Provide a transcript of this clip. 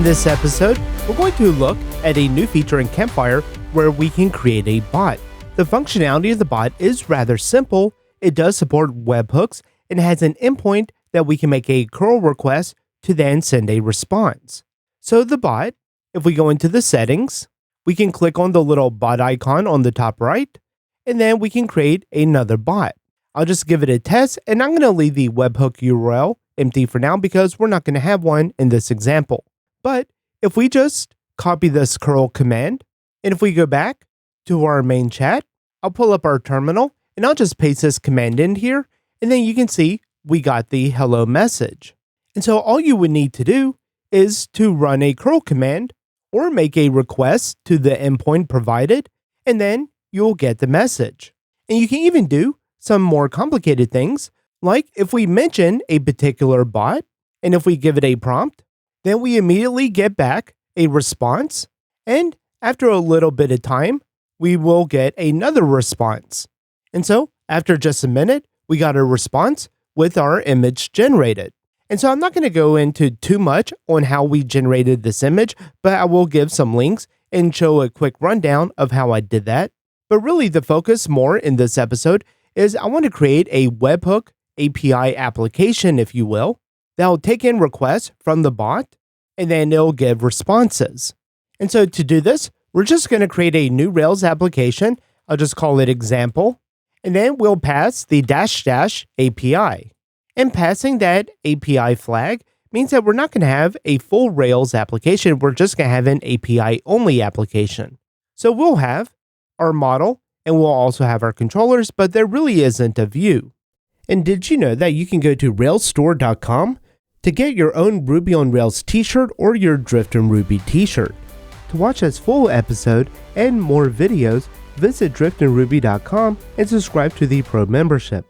In this episode, we're going to look at a new feature in Campfire where we can create a bot. The functionality of the bot is rather simple. It does support webhooks and has an endpoint that we can make a curl request to then send a response. So the bot, if we go into the settings, we can click on the little bot icon on the top right, and then we can create another bot. I'll just give it a test, and I'm going to leave the webhook URL empty for now because we're not going to have one in this example. But if we just copy this curl command, and if we go back to our main chat, I'll pull up our terminal, and I'll just paste this command in here, and then you can see we got the hello message. And so all you would need to do is to run a curl command or make a request to the endpoint provided, and then you'll get the message. And you can even do some more complicated things, like if we mention a particular bot, and if we give it a prompt, then we immediately get back a response, and after a little bit of time, we will get another response. And so after just a minute, we got a response with our image generated. And so I'm not going to go into too much on how we generated this image, but I will give some links and show a quick rundown of how I did that. But really the focus more in this episode is I want to create a webhook API application, if you will, that will take in requests from the bot, and then it'll give responses. And so to do this, we're just going to create a new Rails application. I'll just call it example, and then we'll pass the -- API. And passing that API flag means that we're not going to have a full Rails application. We're just going to have an API only application. So we'll have our model, and we'll also have our controllers, but there really isn't a view. And did you know that you can go to railsstore.com to get your own Ruby on Rails t-shirt or your Drift in Ruby t-shirt? To watch this full episode and more videos, visit driftinruby.com and subscribe to the Pro membership.